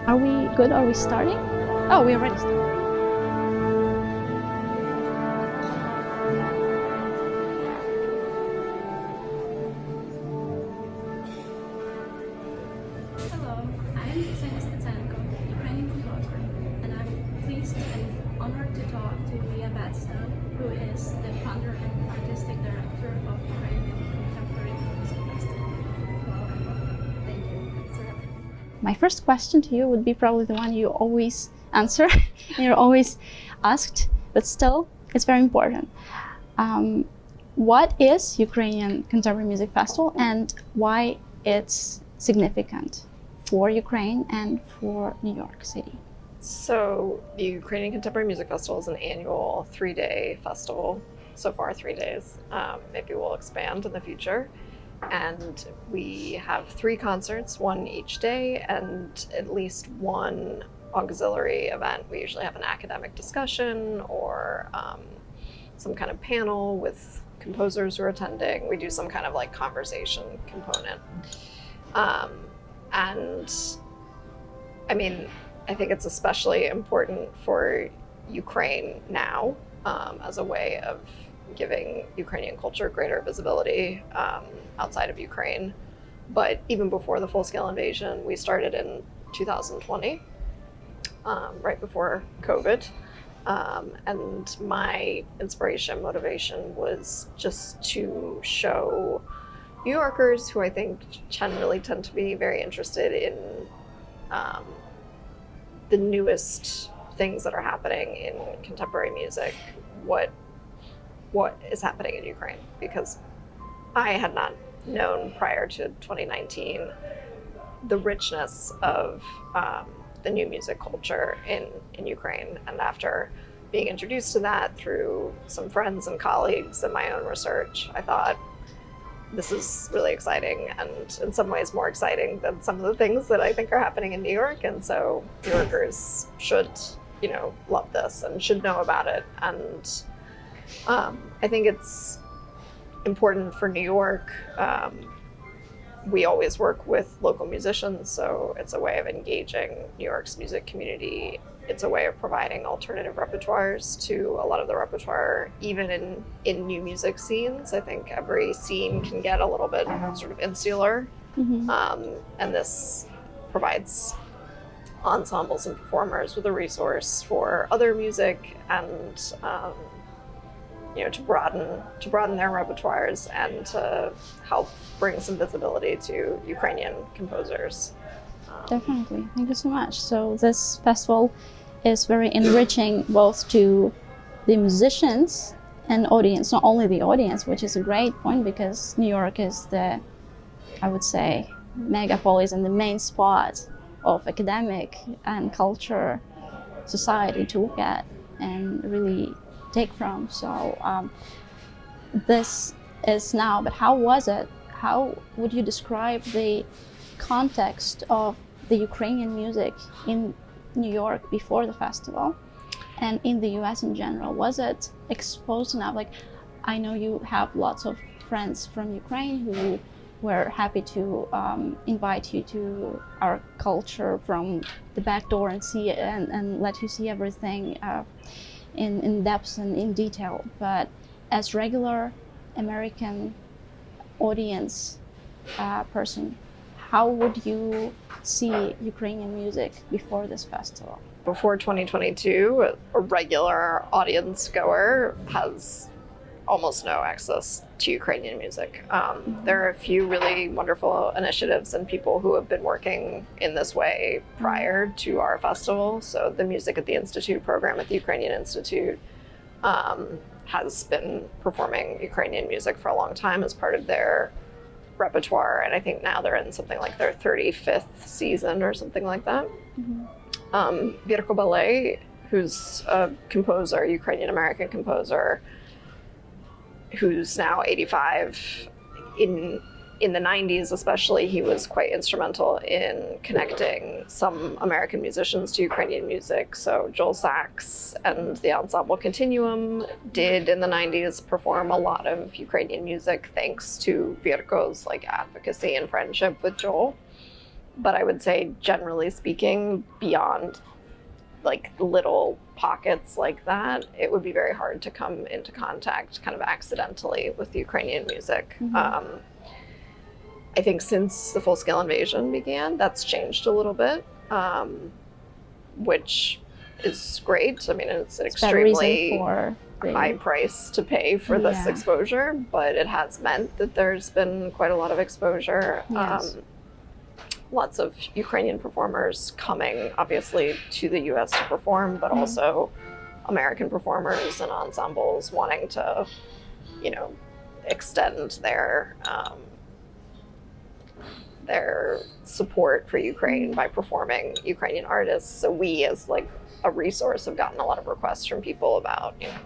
Are we good? Are we starting? Oh, we already started. Hello, I'm Ksenia Stetenko, Ukrainian composer, and I'm pleased and honored to talk to Leah Batsta, who is the founder and artistic director of Ukrainian Contemporary Music Festival. Hello and welcome. Thank you. Thanks for having me. My first question to you would be probably the one you always answer. You're always asked, but still, it's very important. What is Ukrainian Contemporary Music Festival and why it's significant for Ukraine and for New York City? So the Ukrainian Contemporary Music Festival is an annual 3-day festival. So far, 3 days. Maybe we'll expand in the future. And we have 3 concerts, one each day, and at least one auxiliary event. We usually have an academic discussion or some kind of panel with composers who are attending. We do some kind of like conversation component. And I mean, I think it's especially important for Ukraine now as a way of giving Ukrainian culture greater visibility outside of Ukraine. But even before the full-scale invasion, we started in 2020, right before COVID. And my inspiration, motivation was just to show New Yorkers, who I think generally tend to be very interested in the newest things that are happening in contemporary music, what is happening in Ukraine, because I had not known prior to 2019 the richness of the new music culture in Ukraine. And after being introduced to that through some friends and colleagues and my own research, I thought, this is really exciting, and in some ways more exciting than some of the things that I think are happening in New York. And so New Yorkers should, love this and should know about it. And I think it's important for New York. We always work with local musicians, so it's a way of engaging New York's music community. It's a way of providing alternative repertoires to a lot of the repertoire, even in new music scenes. I think every scene can get a little bit sort of insular, and this provides ensembles and performers with a resource for other music and to broaden their repertoires and to help bring some visibility to Ukrainian composers. Definitely. Thank you so much. So this festival is very enriching both to the musicians and audience, not only the audience, which is a great point because New York is the, I would say, megapolis and the main spot of academic and culture society to look at and really take from. So this is now, but how was it? How would you describe the context of the Ukrainian music in New York before the festival and in the US in general? Was it exposed enough? Like, I know you have lots of friends from Ukraine who were happy to invite you to our culture from the back door and see it and let you see everything in depth and in detail. But as regular American audience person, how would you see Ukrainian music before this festival? Before 2022, a regular audience goer has almost no access to Ukrainian music. There are a few really wonderful initiatives and people who have been working in this way prior to our festival. So the Music at the Institute program at the Ukrainian Institute has been performing Ukrainian music for a long time as part of their repertoire. And I think now they're in something like their 35th season or something like that. Virko Ballet, who's a composer, Ukrainian-American composer, who's now 85. In the 90s especially, he was quite instrumental in connecting some American musicians to Ukrainian music. So Joel Sachs and the Ensemble Continuum did in the 90s perform a lot of Ukrainian music thanks to Virko's advocacy and friendship with Joel. But I would say, generally speaking, beyond like little pockets like that, it would be very hard to come into contact kind of accidentally with Ukrainian music. I think since the full-scale invasion began, that's changed a little bit, which is great. I mean, it's an extremely high price to pay for this exposure, but it has meant that there's been quite a lot of exposure. Yes. Lots of Ukrainian performers coming, obviously, to the US to perform, but also American performers and ensembles wanting to, you know, extend their support for Ukraine by performing Ukrainian artists. So we, as like a resource, have gotten a lot of requests from people about, you know,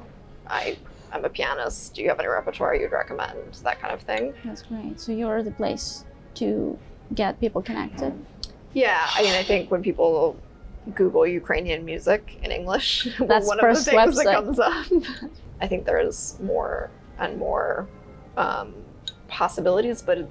I'm a pianist. Do you have any repertoire you'd recommend? That kind of thing. That's great. So you're the place to get people connected. Yeah, I mean, I think when people Google Ukrainian music in English, that's one first of the things website that comes up. I think there's more and more possibilities, but I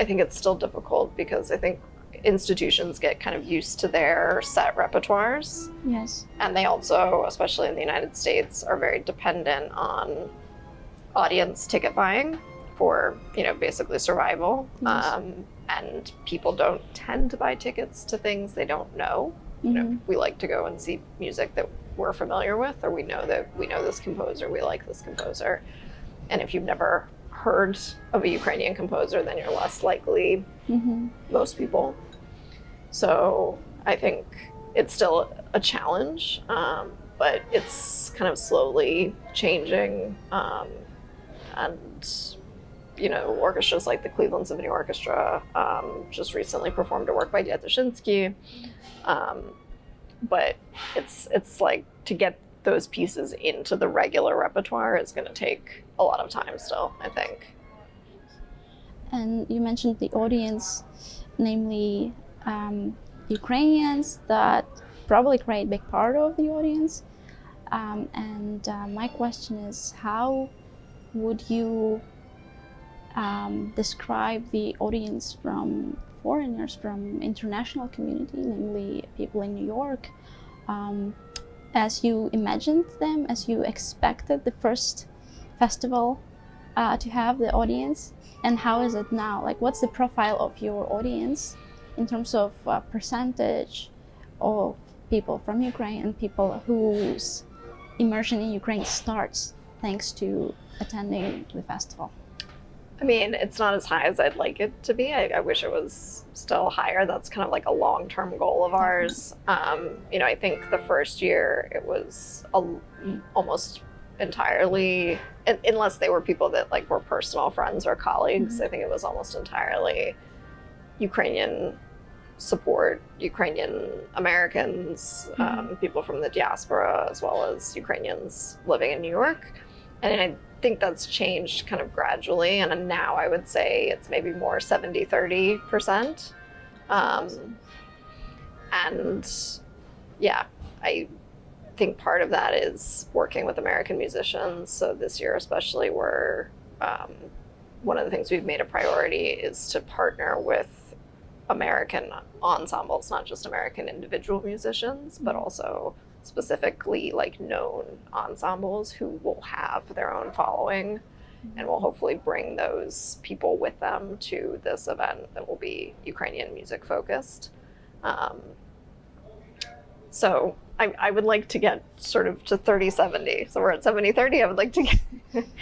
think it's still difficult because I think institutions get kind of used to their set repertoires. Yes. And they also, especially in the United States, are very dependent on audience ticket buying for, you know, basically survival. Yes. And people don't tend to buy tickets to things they don't know. You know, we like to go and see music that we're familiar with, or we know this composer, we like this composer. And if you've never heard of a Ukrainian composer, then you're less likely, most people. So I think it's still a challenge, but it's kind of slowly changing. And, you know, orchestras like the Cleveland Symphony Orchestra just recently performed a work by Dietrich. But it's like, to get those pieces into the regular repertoire is going to take a lot of time still, I think. And you mentioned the audience, namely Ukrainians, that probably create a big part of the audience. And my question is, how would you describe the audience from foreigners, from international community, namely people in New York, as you imagined them, as you expected the first festival to have the audience, and how is it now? Like, what's the profile of your audience in terms of percentage of people from Ukraine and people whose immersion in Ukraine starts thanks to attending the festival? I mean, it's not as high as I'd like it to be. I wish it was still higher. That's kind of like a long-term goal of ours. You know, I think the first year it was almost entirely, unless they were people that like were personal friends or colleagues, I think it was almost entirely Ukrainian support, Ukrainian Americans, people from the diaspora, as well as Ukrainians living in New York. And I think that's changed kind of gradually, and now I would say it's maybe more 70-30%. And yeah, I think part of that is working with American musicians. So this year especially, we're one of the things we've made a priority is to partner with American ensembles, not just American individual musicians, but also specifically like known ensembles who will have their own following and will hopefully bring those people with them to this event that will be Ukrainian music focused. So I would like to get sort of to 30-70. So we're at 70-30. I would like to get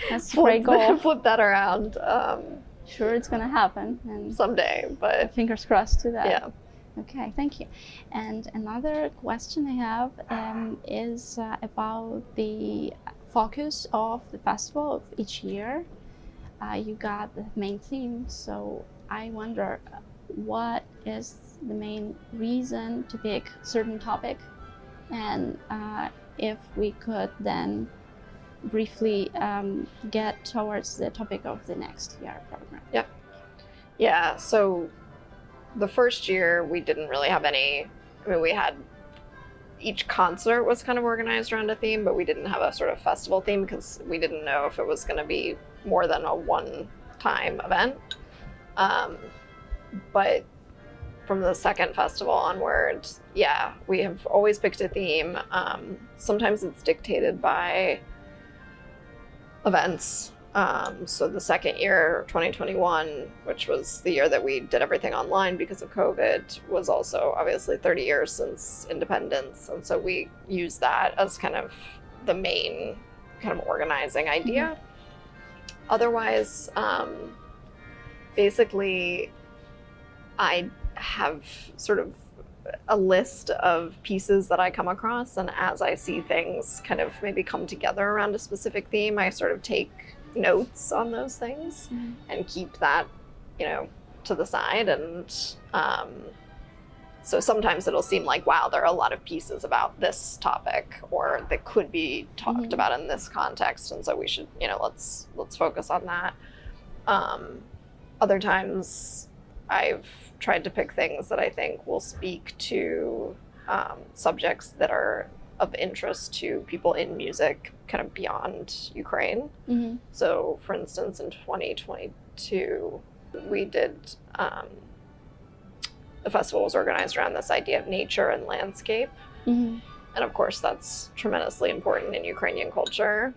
That's a great goal. flip that around. Sure, it's going to happen. And someday, but fingers crossed to that. Yeah. Okay, thank you. And another question I have is about the focus of the festival of each year. You got the main theme, so I wonder what is the main reason to pick a certain topic, and if we could then briefly get towards the topic of the next year program. Yeah, so the first year we didn't really have any, I mean, we had, each concert was kind of organized around a theme, but we didn't have a sort of festival theme because we didn't know if it was going to be more than a one-time event. But from the second festival onward, yeah, we have always picked a theme. Sometimes it's dictated by events. So the second year, 2021, which was the year that we did everything online because of COVID, was also obviously 30 years since independence. And so we used that as kind of the main kind of organizing idea. Otherwise, basically, I have sort of a list of pieces that I come across, and as I see things kind of maybe come together around a specific theme, I sort of take notes on those things and keep that, you know, to the side. And so sometimes it'll seem like, wow, there are a lot of pieces about this topic or that could be talked about in this context, and so we should, you know, let's focus on that. Other times I've tried to pick things that I think will speak to subjects that are of interest to people in music kind of beyond Ukraine. So for instance, in 2022, we did, the festival was organized around this idea of nature and landscape. And of course that's tremendously important in Ukrainian culture,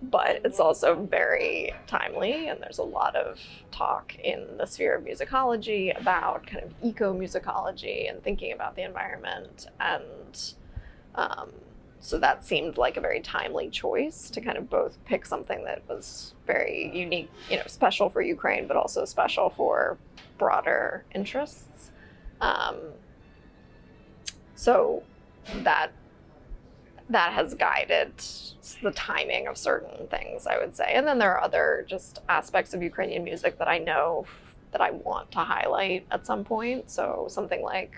but it's also very timely, and there's a lot of talk in the sphere of musicology about kind of eco-musicology and thinking about the environment. And so that seemed like a very timely choice to kind of both pick something that was very unique, you know, special for Ukraine, but also special for broader interests. So that has guided the timing of certain things, I would say. And then there are other just aspects of Ukrainian music that I know that I want to highlight at some point. So something like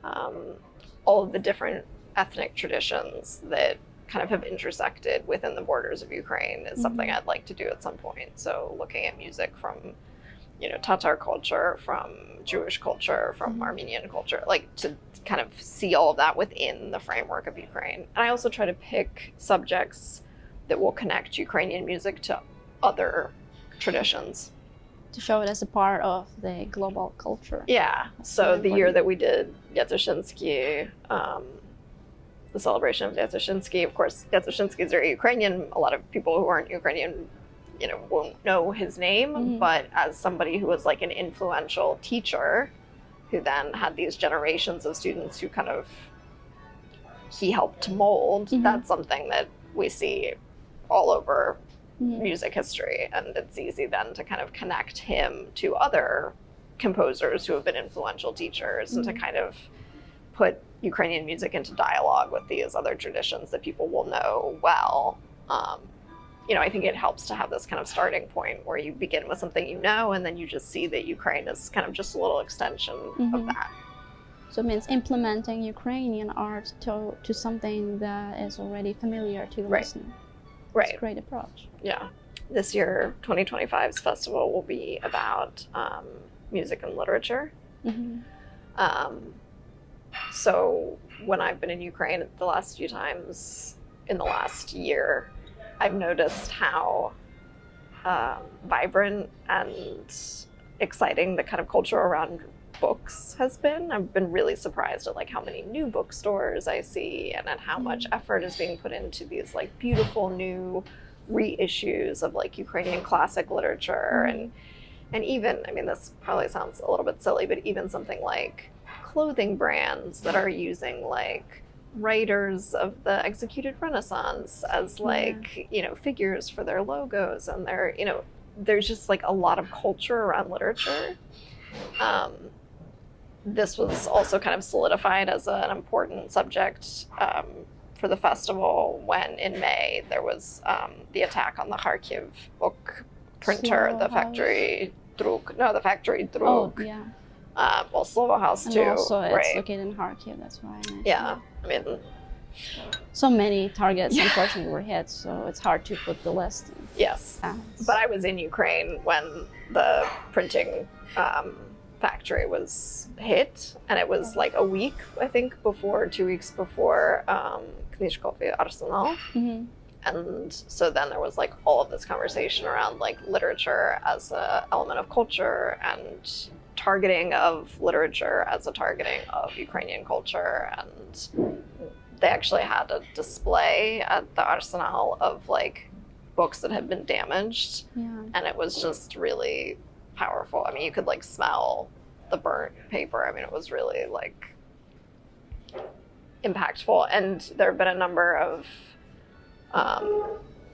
all of the different ethnic traditions that kind of have intersected within the borders of Ukraine is something I'd like to do at some point. So looking at music from, you know, Tatar culture, from Jewish culture, from Armenian culture, like to kind of see all of that within the framework of Ukraine. And I also try to pick subjects that will connect Ukrainian music to other traditions. To show it as a part of the global culture. Yeah. So the year that we did Yatoshinsky, the celebration of Yatoshinsky, of course, Yatoshinsky is very Ukrainian. A lot of people who aren't Ukrainian, you know, won't know his name, but as somebody who was like an influential teacher who then had these generations of students who kind of he helped to mold, that's something that we see all over music history. And it's easy then to kind of connect him to other composers who have been influential teachers and to kind of put Ukrainian music into dialogue with these other traditions that people will know well. You know, I think it helps to have this kind of starting point where you begin with something you know, and then you just see that Ukraine is kind of just a little extension of that. So it means implementing Ukrainian art to something that is already familiar to the listener. It's a great approach. Yeah. This year, 2025's festival will be about music and literature. So when I've been in Ukraine the last few times in the last year, I've noticed how vibrant and exciting the kind of culture around books has been. I've been really surprised at like how many new bookstores I see and at how much effort is being put into these like beautiful new reissues of like Ukrainian classic literature. And even, I mean, this probably sounds a little bit silly, but even something like clothing brands that are using like writers of the executed Renaissance as like, you know, figures for their logos, and they're, you know, there's just like a lot of culture around literature. This was also kind of solidified as an important subject for the festival when in May there was the attack on the Kharkiv book printer, the factory Druk. Oh, yeah. Well, Slovo House And too. also it's located in Kharkiv, that's why I mentioned it. I mean, so many targets unfortunately were hit, so it's hard to put the list. Yes, but I was in Ukraine when the printing factory was hit, and it was like a week, I think, before 2 weeks before Knyzhkovy Arsenal. And so then there was like all of this conversation around like literature as an element of culture and targeting of literature as a targeting of Ukrainian culture. And they actually had a display at the Arsenal of like books that had been damaged. Yeah. And it was just really powerful. I mean, you could like smell the burnt paper. I mean, it was really like impactful. And there have been a number of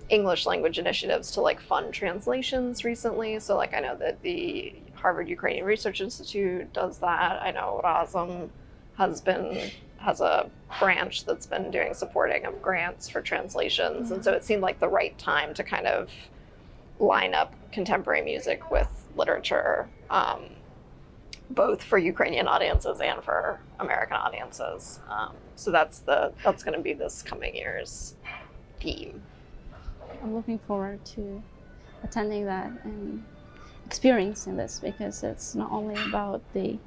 English language initiatives to like fund translations recently. So like I know that the Harvard Ukrainian Research Institute does that. I know Razum has a branch that's been doing supporting of grants for translations. And so it seemed like the right time to kind of line up contemporary music with literature, both for Ukrainian audiences and for American audiences. So that's going to be this coming year's theme. I'm looking forward to attending that and experiencing this, because it's not only about the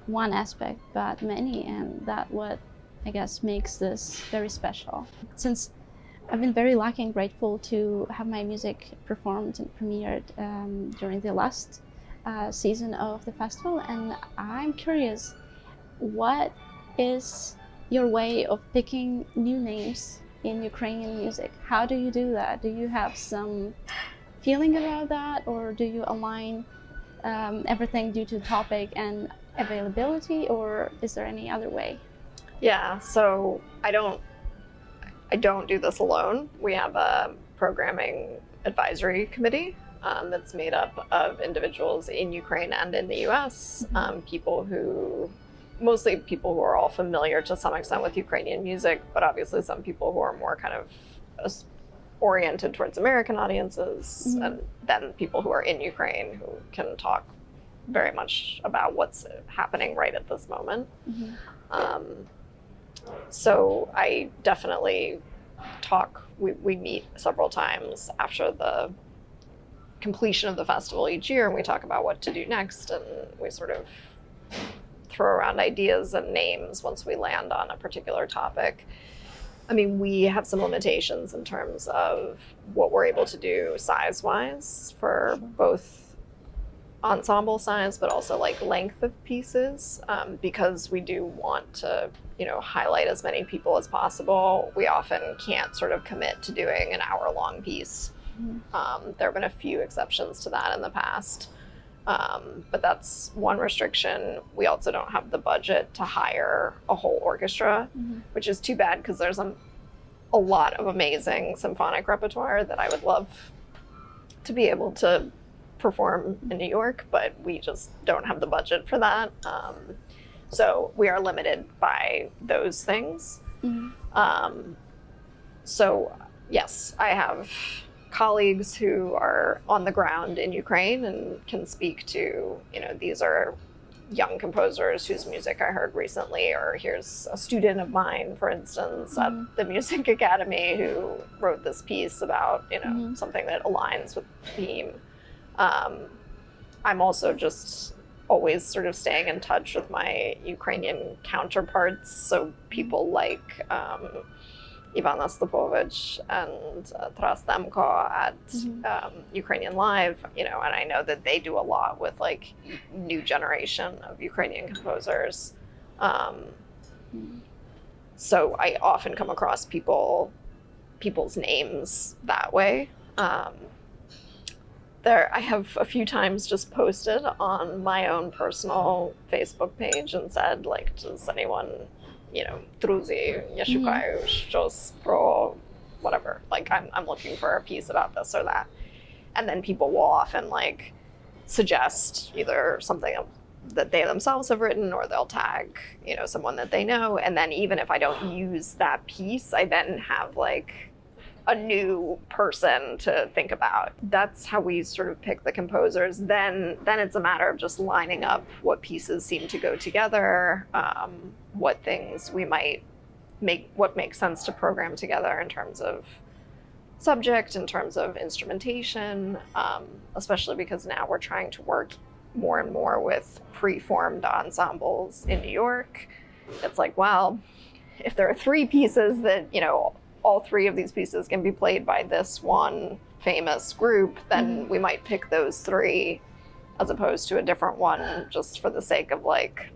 one aspect but many, and that what I guess makes this very special. Since I've been very lucky and grateful to have my music performed and premiered during the last season of the festival, and I'm curious, what is your way of picking new names in Ukrainian music? How do you do that? Do you have some feeling about that, or do you align everything due to topic and availability, or is there any other way? Yeah, so I don't do this alone. We have a programming advisory committee that's made up of individuals in Ukraine and in the US, mostly people who are all familiar to some extent with Ukrainian music, but obviously some people who are more kind of oriented towards American audiences, and then people who are in Ukraine who can talk very much about what's happening right at this moment. So I definitely we meet several times after the completion of the festival each year, and we talk about what to do next, and we sort of throw around ideas and names once we land on a particular topic. I mean, we have some limitations in terms of what we're able to do size-wise for both ensemble size, but also like length of pieces, because we do want to, highlight as many people as possible. We often can't sort of commit to doing an hour-long piece. There have been a few exceptions to that in the past. But that's one restriction. We also don't have the budget to hire a whole orchestra, which is too bad, because there's a lot of amazing symphonic repertoire that I would love to be able to perform in New York, but we just don't have the budget for that. So we are limited by those things. So yes, I have colleagues who are on the ground in Ukraine and can speak to, these are young composers whose music I heard recently, or here's a student of mine, for instance, at the Music Academy who wrote this piece about, something that aligns with the theme. I'm also just always sort of staying in touch with my Ukrainian counterparts, so people like Ivan Ostapovich and Taras Demko at Ukrainian Live, and I know that they do a lot with like new generation of Ukrainian composers. So I often come across people's names that way. I have a few times just posted on my own personal Facebook page and said, like, does anyone, Druzy, я шукаю щось про whatever. Like, I'm looking for a piece about this or that. And then people will often, like, suggest either something that they themselves have written, or they'll tag, someone that they know. And then even if I don't use that piece, I then have, like, a new person to think about. That's how we sort of pick the composers. Then it's a matter of just lining up what pieces seem to go together, what things we might what makes sense to program together in terms of subject, in terms of instrumentation, especially because now we're trying to work more and more with pre-formed ensembles in New York. It's like, well, if there are three pieces that, all three of these pieces can be played by this one famous group, then we might pick those three as opposed to a different one just for the sake of like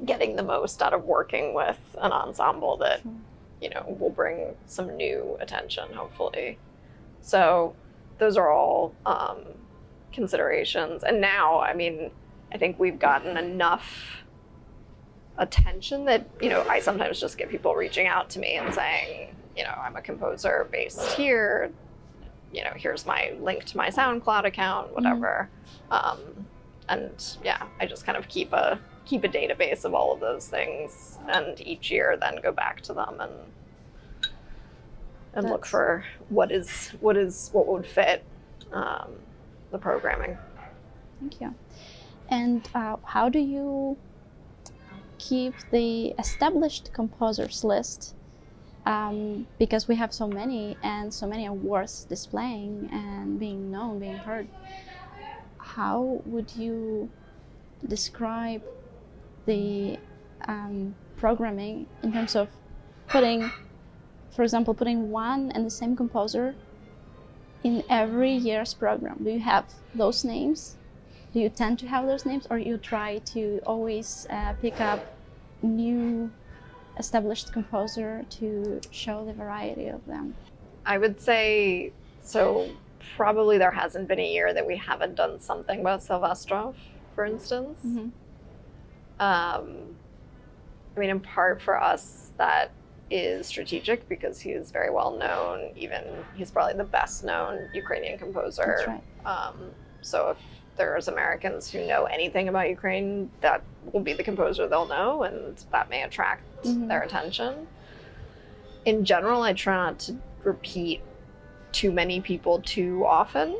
getting the most out of working with an ensemble that, you know, will bring some new attention, hopefully. So those are all considerations. And now, I mean, I think we've gotten enough attention that, you know, I sometimes just get people reaching out to me and saying, you know, I'm a composer based here, you know, here's my link to my SoundCloud account, whatever. And yeah, I just kind of keep a database of all of those things, and each year then go back to them and look for what would fit the programming. Thank you. And how do you keep the established composers list? Because we have so many, and so many awards displaying and being known, being heard. How would you describe the programming in terms of putting, for example, putting one and the same composer in every year's program? Do you have those names? Do you tend to have those names, or you try to always pick up new established composer to show the variety of them? I would say, so probably there hasn't been a year that we haven't done something about Silvestrov, for instance. I mean, in part for us, that is strategic because he is very well known. Even he's probably the best known Ukrainian composer. That's right. So if there's Americans who know anything about Ukraine, that will be the composer they'll know, and that may attract their attention. In general, I try not to repeat too many people too often.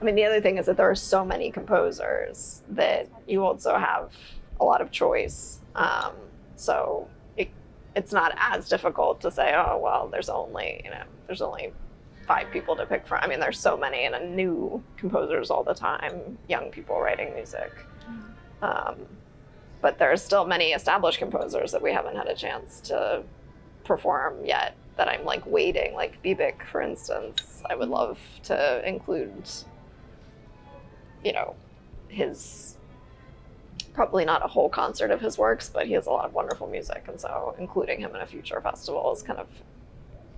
I mean, the other thing is that there are so many composers that you also have a lot of choice. So it's not as difficult to say, oh, well, there's only 5 people to pick from. I mean, there's so many, and new composers all the time, young people writing music. But there are still many established composers that we haven't had a chance to perform yet that I'm like waiting, like Bibik, for instance. I would love to include, you know, his, probably not a whole concert of his works, but he has a lot of wonderful music. And so including him in a future festival is kind of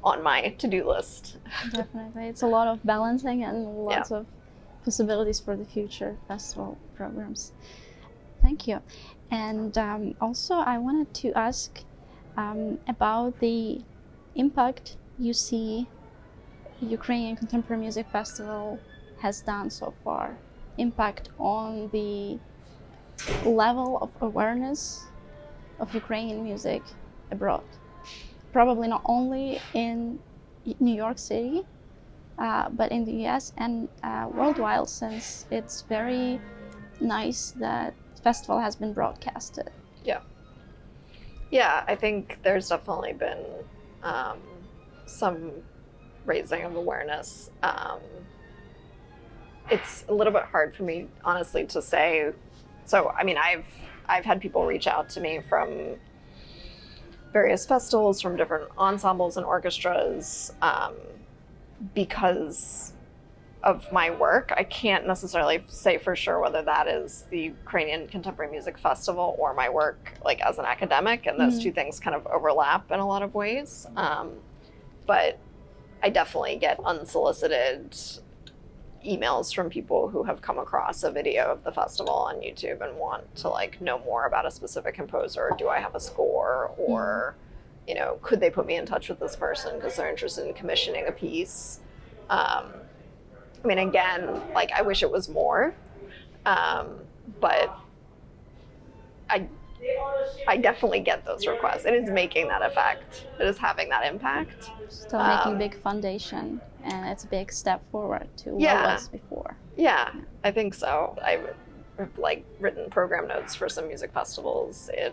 on my to-do list. Definitely. It's a lot of balancing and lots of possibilities for the future festival programs. Thank you. And also I wanted to ask about the impact you see Ukrainian Contemporary Music Festival has done so far. Impact on the level of awareness of Ukrainian music abroad. Probably not only in New York City, but in the US and worldwide, since it's very nice that the festival has been broadcasted. Yeah, I think there's definitely been some raising of awareness. It's a little bit hard for me, honestly, to say. So, I mean, I've had people reach out to me from various festivals, from different ensembles and orchestras, because of my work. I can't necessarily say for sure whether that is the Ukrainian Contemporary Music Festival or my work like as an academic, and those two things kind of overlap in a lot of ways. But I definitely get unsolicited emails from people who have come across a video of the festival on YouTube and want to like know more about a specific composer. Do I have a score? Or, you know, could they put me in touch with this person because they're interested in commissioning a piece? I mean, again, like I wish it was more, but I definitely get those requests. It is making that effect. It is having that impact. Still making big foundation, and it's a big step forward to what was before. Yeah, I think so. I've like written program notes for some music festivals in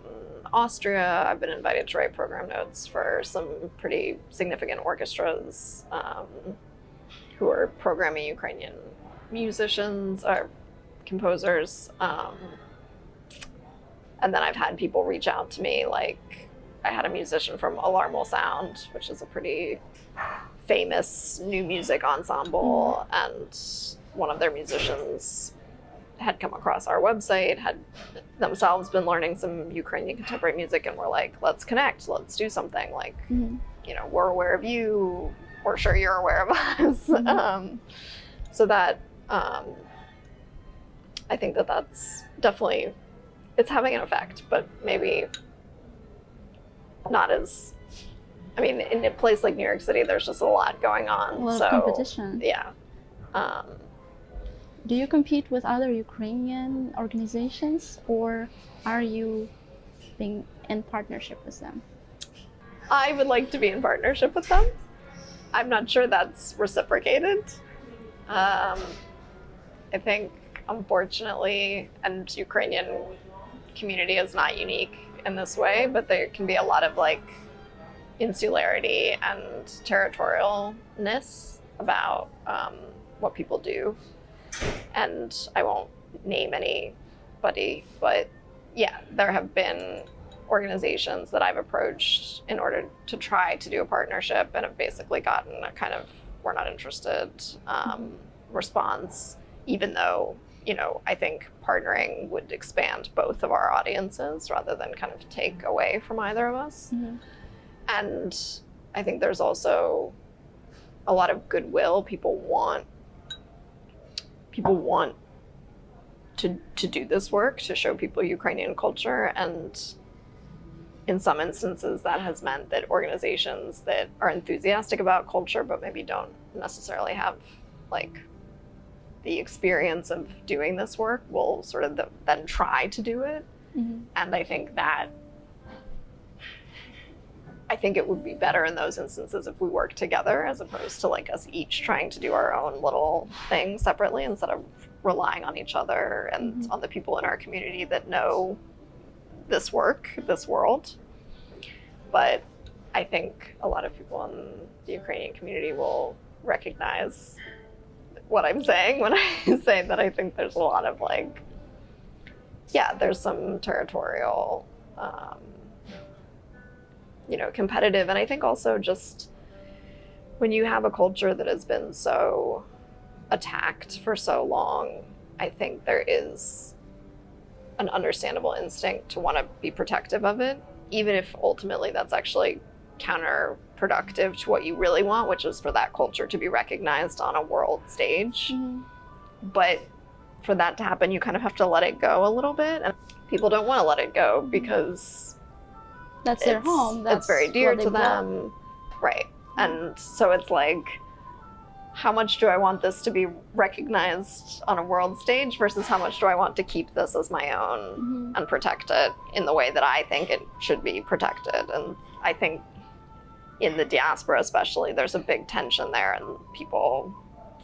Austria. I've been invited to write program notes for some pretty significant orchestras who are programming Ukrainian musicians or composers. And then I've had people reach out to me, like I had a musician from Alarmal Sound, which is a pretty famous new music ensemble, and one of their musicians had come across our website, had themselves been learning some Ukrainian contemporary music, and were like, let's connect, let's do something. Like, you know, we're aware of you, we're sure you're aware of us. So that, I think that that's definitely, it's having an effect, but maybe not as, I mean, in a place like New York City, there's just a lot going on. A lot of competition. Yeah. Do you compete with other Ukrainian organizations, or are you being in partnership with them? I would like to be in partnership with them. I'm not sure that's reciprocated. I think, unfortunately, and Ukrainian community is not unique in this way, but there can be a lot of like insularity and territorialness about what people do. And I won't name anybody, but yeah, there have been organizations that I've approached in order to try to do a partnership, and have basically gotten a kind of, we're not interested response, even though, you know, I think partnering would expand both of our audiences rather than kind of take away from either of us. And I think there's also a lot of goodwill. People want to do this work, to show people Ukrainian culture, and in some instances that has meant that organizations that are enthusiastic about culture but maybe don't necessarily have like the experience of doing this work will sort of then try to do it. And I think it would be better in those instances if we work together, as opposed to like us each trying to do our own little thing separately, instead of relying on each other and on the people in our community that know this work, this world. But I think a lot of people in the Ukrainian community will recognize what I'm saying when I say that I think there's a lot of like, yeah, there's some territorial, you know, competitive. And I think also just when you have a culture that has been so attacked for so long, I think there is an understandable instinct to want to be protective of it, even if ultimately that's actually counterproductive to what you really want, which is for that culture to be recognized on a world stage. But for that to happen, you kind of have to let it go a little bit. And people don't want to let it go because that's their home. It's very dear to them. Right. And so it's like, how much do I want this to be recognized on a world stage versus how much do I want to keep this as my own and protect it in the way that I think it should be protected? And I think in the diaspora especially, there's a big tension there, and people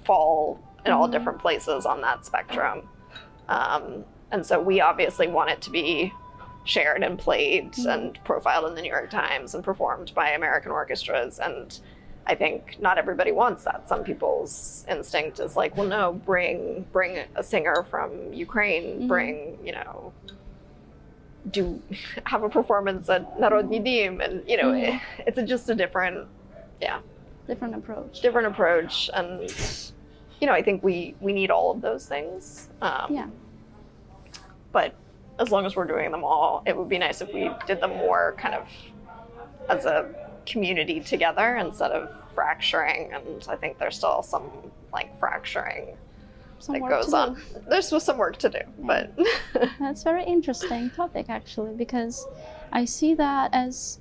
fall in all different places on that spectrum. And so we obviously want it to be shared and played and profiled in the New York Times and performed by American orchestras. And I think not everybody wants that. Some people's instinct is like, well, no, bring a singer from Ukraine, bring, you know, have a performance at Narodny Dym, and you know, it's just a different approach. And you know, I think we need all of those things. But as long as we're doing them all, it would be nice if we did them more kind of as a community together instead of fracturing. And I think there's still some like fracturing that goes on. There's some work to do, but that's a very interesting topic actually, because I see that as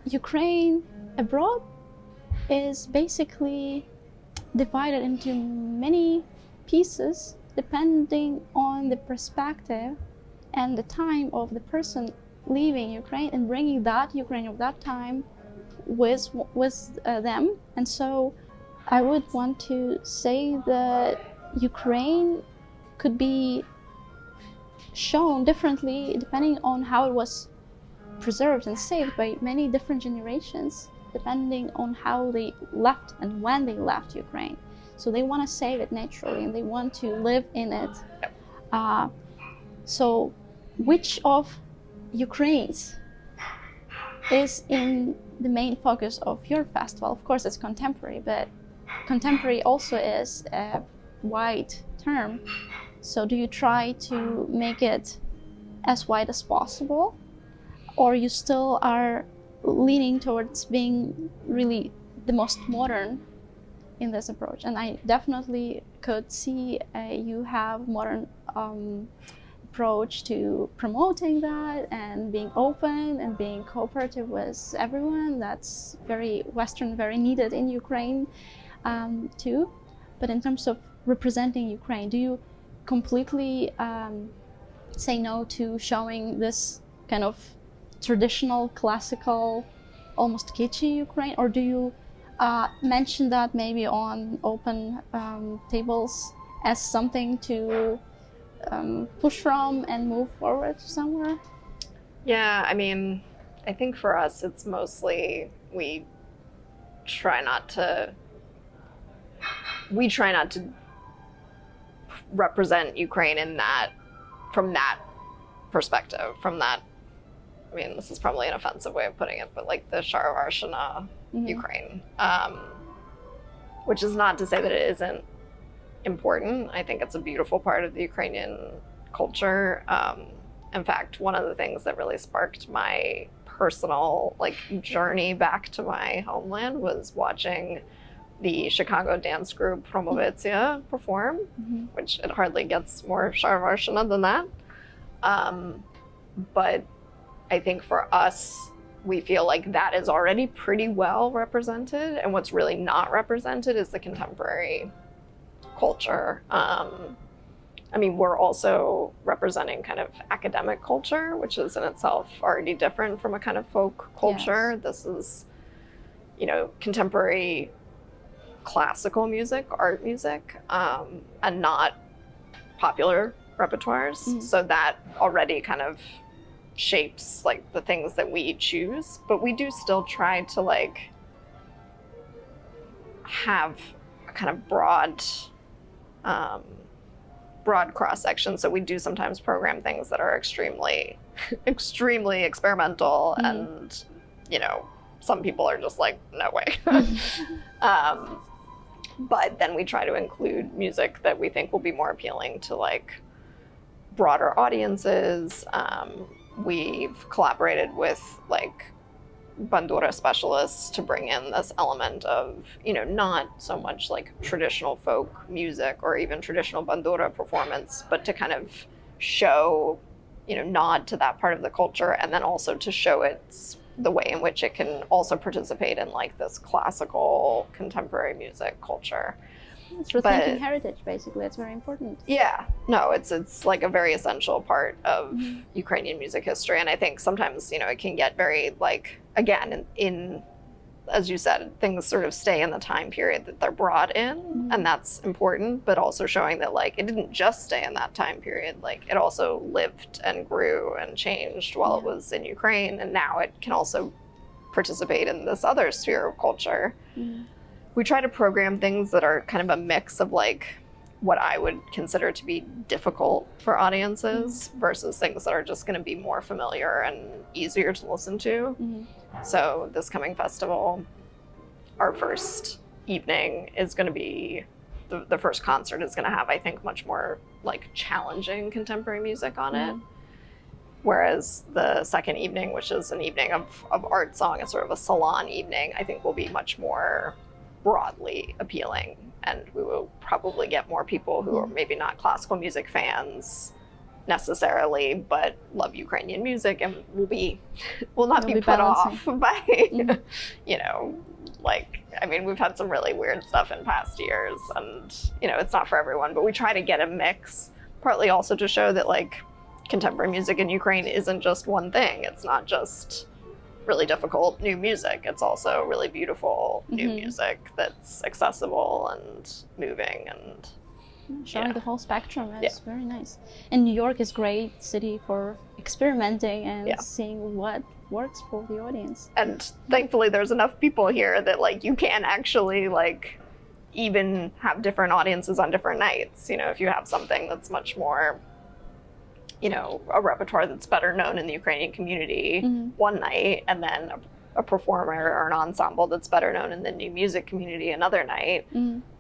Ukraine abroad is basically divided into many pieces depending on the perspective and the time of the person leaving Ukraine and bringing that Ukraine of that time with them. And so I would want to say that Ukraine could be shown differently depending on how it was preserved and saved by many different generations, depending on how they left and when they left Ukraine. So they want to save it naturally and they want to live in it. So which of Ukraine's is in the main focus of your festival? Of course, it's contemporary, but contemporary also is a wide term. So do you try to make it as wide as possible, or you still are leaning towards being really the most modern in this approach? And I definitely could see you have modern approach to promoting that and being open and being cooperative with everyone. That's very Western, very needed in Ukraine too. But in terms of representing Ukraine, do you completely say no to showing this kind of traditional, classical, almost kitschy Ukraine, or do you mention that maybe on open tables as something to push from and move forward somewhere? Yeah, I mean, I think for us, it's mostly we try not to represent Ukraine in that, from that perspective, from that, I mean, this is probably an offensive way of putting it, but like the Sharavarshana Ukraine, which is not to say that it isn't important. I think it's a beautiful part of the Ukrainian culture. In fact, one of the things that really sparked my personal like journey back to my homeland was watching the Chicago dance group Promovetsia perform, which it hardly gets more Sharavarshana than that. But I think for us, we feel like that is already pretty well represented, and what's really not represented is the contemporary culture. I mean, we're also representing kind of academic culture, which is in itself already different from a kind of folk culture. Yes. This is, you know, contemporary classical music, art music, and not popular repertoires. So that already kind of shapes like the things that we choose, but we do still try to like have a kind of broad cross section. So we do sometimes program things that are extremely experimental, and you know, some people are just like, no way. But then we try to include music that we think will be more appealing to like broader audiences. We've collaborated with like bandura specialists to bring in this element of, you know, not so much like traditional folk music or even traditional bandura performance, but to kind of show, you know, nod to that part of the culture, and then also to show it's the way in which it can also participate in like this classical contemporary music culture. It's rethinking heritage, basically. It's very important. Yeah, no, it's like a very essential part of Ukrainian music history. And I think sometimes, you know, it can get very like, again, in as you said, things sort of stay in the time period that they're brought in, and that's important, but also showing that like it didn't just stay in that time period, like it also lived and grew and changed while it was in Ukraine, and now it can also participate in this other sphere of culture. We try to program things that are kind of a mix of like what I would consider to be difficult for audiences versus things that are just going to be more familiar and easier to listen to. So this coming festival, our first evening is going to be, the first concert is going to have, I think, much more like challenging contemporary music on it. Whereas the second evening, which is an evening of art song, is sort of a salon evening, I think will be much more broadly appealing, and we will probably get more people who are maybe not classical music fans necessarily, but love Ukrainian music and will not be put off by, you know, like, I mean, we've had some really weird stuff in past years, and, you know, it's not for everyone, but we try to get a mix, partly also to show that like contemporary music in Ukraine isn't just one thing. It's not just really difficult new music. It's also really beautiful new music that's accessible and moving and showing the whole spectrum. Is very nice. And New York is a great city for experimenting and seeing what works for the audience. And thankfully there's enough people here that like you can actually like even have different audiences on different nights. You know, if you have something that's much more, you know, a repertoire that's better known in the Ukrainian community one night, and then a performer or an ensemble that's better known in the new music community another night.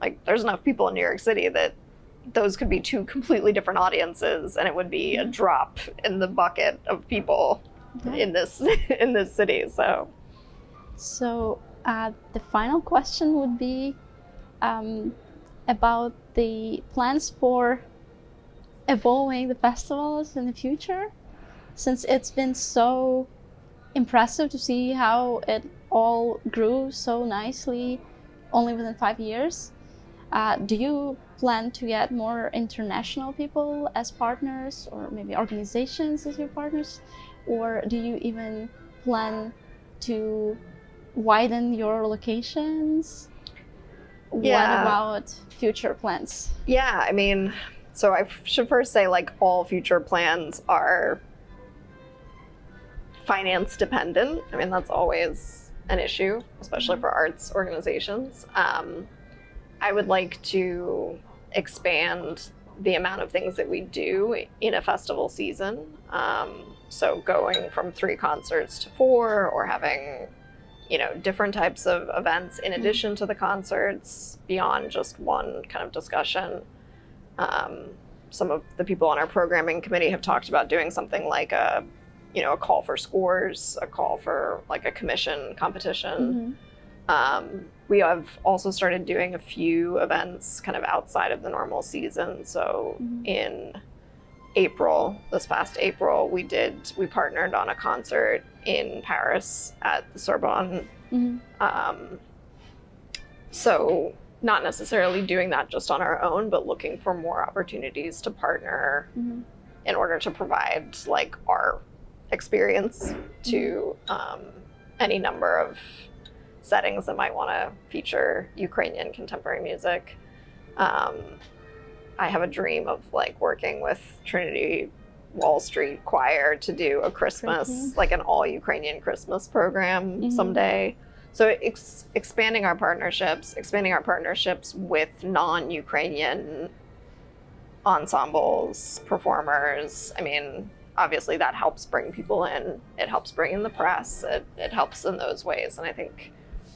Like, there's enough people in New York City that those could be two completely different audiences, and it would be a drop in the bucket of people in this city. So the final question would be about the plans for evolving the festivals in the future, since it's been so impressive to see how it all grew so nicely only within 5 years. Do you plan to get more international people as partners, or maybe organizations as your partners? Or do you even plan to widen your locations? What about future plans? Yeah, I mean, so I should first say, like, all future plans are finance dependent. I mean, that's always an issue, especially for arts organizations. I would like to expand the amount of things that we do in a festival season. So going from 3 concerts to 4, or having, different types of events in addition to the concerts, beyond just one kind of discussion. Some of the people on our programming committee have talked about doing something like a call for scores, a call for like a commission competition. We have also started doing a few events kind of outside of the normal season. So in April, this past April, we partnered on a concert in Paris at the Sorbonne. So not necessarily doing that just on our own, but looking for more opportunities to partner in order to provide like our experience to any number of settings that might want to feature Ukrainian contemporary music. I have a dream of like working with Trinity Wall Street Choir to do a Christmas, like an all Ukrainian Christmas program someday. So expanding our partnerships with non-Ukrainian ensembles, performers. I mean, obviously that helps bring people in. It helps bring in the press. It helps in those ways. And I think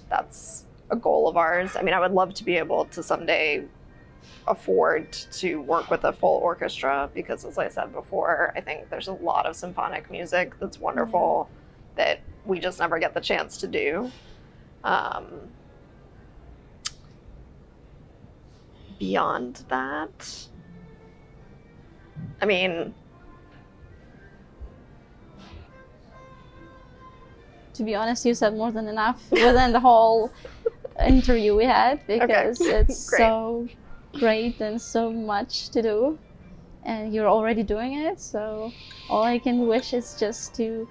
that's a goal of ours. I mean, I would love to be able to someday afford to work with a full orchestra, because as I said before, I think there's a lot of symphonic music that's wonderful that we just never get the chance to do. Beyond that, I mean, to be honest, you said more than enough within the whole interview we had, because it's so great and so much to do, and you're already doing it. So all I can wish is just to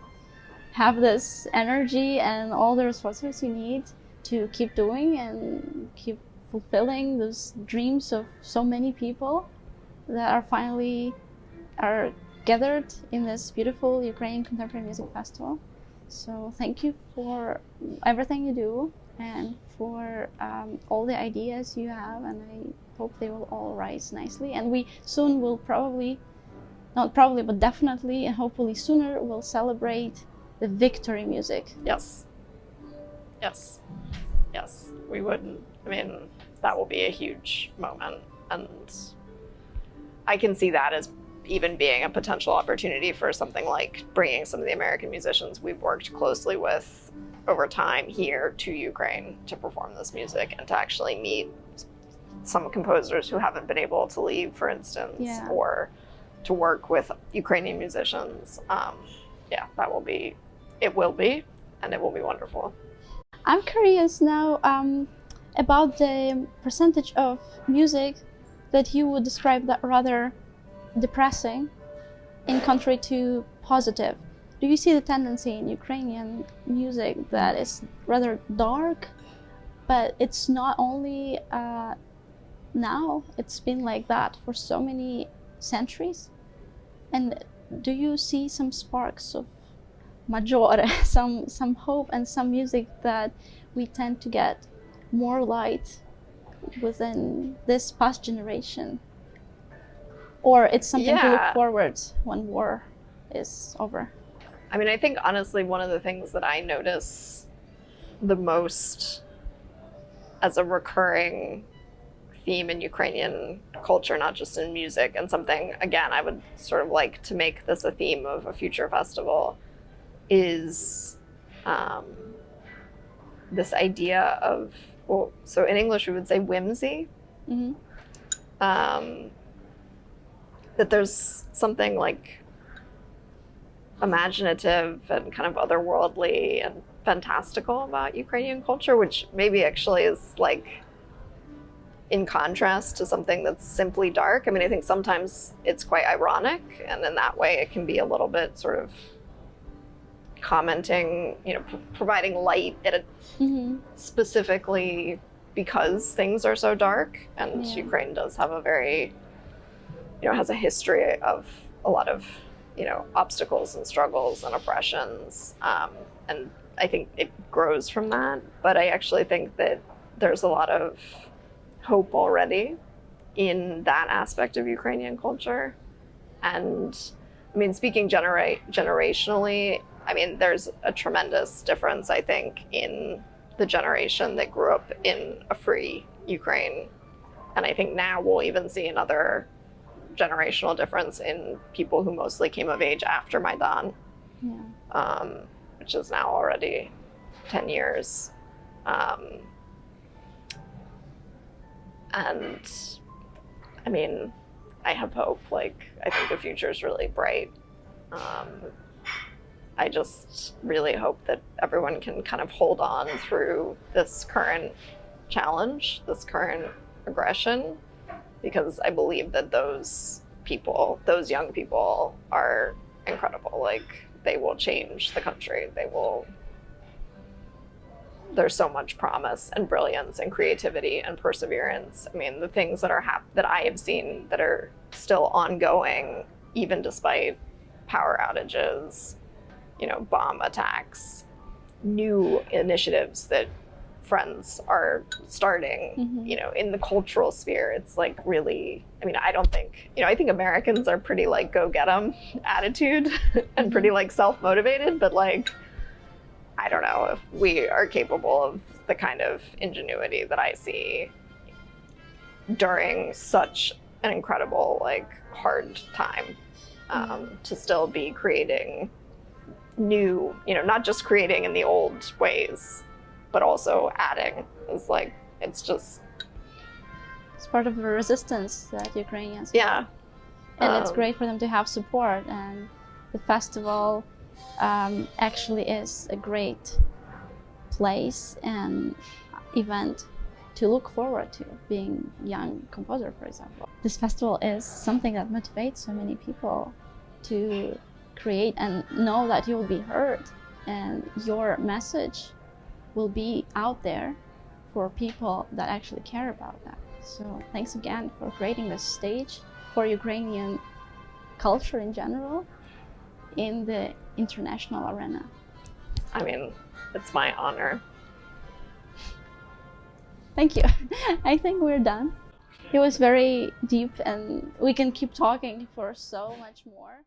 have this energy and all the resources you need to keep doing and keep fulfilling those dreams of so many people that are finally gathered in this beautiful Ukrainian Contemporary Music Festival. So thank you for everything you do and for all the ideas you have, and I hope they will all rise nicely. And we soon will definitely and hopefully sooner will celebrate the victory music. Yes, we would. I mean, that will be a huge moment, and I can see that as even being a potential opportunity for something like bringing some of the American musicians we've worked closely with over time here to Ukraine to perform this music, and to actually meet some composers who haven't been able to leave, for instance, or to work with Ukrainian musicians. That will be, and it will be wonderful. I'm curious now about the percentage of music that you would describe that rather depressing in contrary to positive. Do you see the tendency in Ukrainian music that is rather dark, but it's not only now, it's been like that for so many centuries? And do you see some sparks of maggiore, some hope and some music that we tend to get more light within this past generation? Or it's something to look forward when war is over? I mean, I think honestly, one of the things that I notice the most as a recurring theme in Ukrainian culture, not just in music, and something, again, I would sort of like to make this a theme of a future festival, is this idea of, well, so in English we would say whimsy. Mm-hmm. That there's something like imaginative and kind of otherworldly and fantastical about Ukrainian culture, which maybe actually is like in contrast to something that's simply dark. I mean, I think sometimes it's quite ironic, and in that way it can be a little bit sort of commenting, you know, providing light at a specifically because things are so dark, and Ukraine does have a very, you know, has a history of a lot of, you know, obstacles and struggles and oppressions, and I think it grows from that. But I actually think that there's a lot of hope already in that aspect of Ukrainian culture. And I mean, speaking generationally, I mean, there's a tremendous difference, I think, in the generation that grew up in a free Ukraine. And I think now we'll even see another generational difference in people who mostly came of age after Maidan, which is now already 10 years. And I mean, I have hope. Like, I think the future is really bright. I just really hope that everyone can kind of hold on through this current challenge, this current aggression, because I believe that those people, those young people, are incredible. Like, they will change the country. There's so much promise and brilliance and creativity and perseverance. I mean, the things that that I have seen that are still ongoing, even despite power outages, you know, bomb attacks, new initiatives that friends are starting, you know, in the cultural sphere. It's like really, I mean, I don't think, you know, I think Americans are pretty like go get 'em attitude and pretty like self-motivated, but like, I don't know if we are capable of the kind of ingenuity that I see during such an incredible, like, hard time, to still be creating new, you know, not just creating in the old ways, but also adding. It's like, it's just, it's part of the resistance that Ukrainians have. Yeah. And it's great for them to have support, and the festival actually is a great place and event to look forward to, being young composer, for example. This festival is something that motivates so many people to create and know that you will be heard and your message will be out there for people that actually care about that. So thanks again for creating this stage for Ukrainian culture in general in the international arena. I mean, it's my honor. Thank you. I think we're done. It was very deep and we can keep talking for so much more.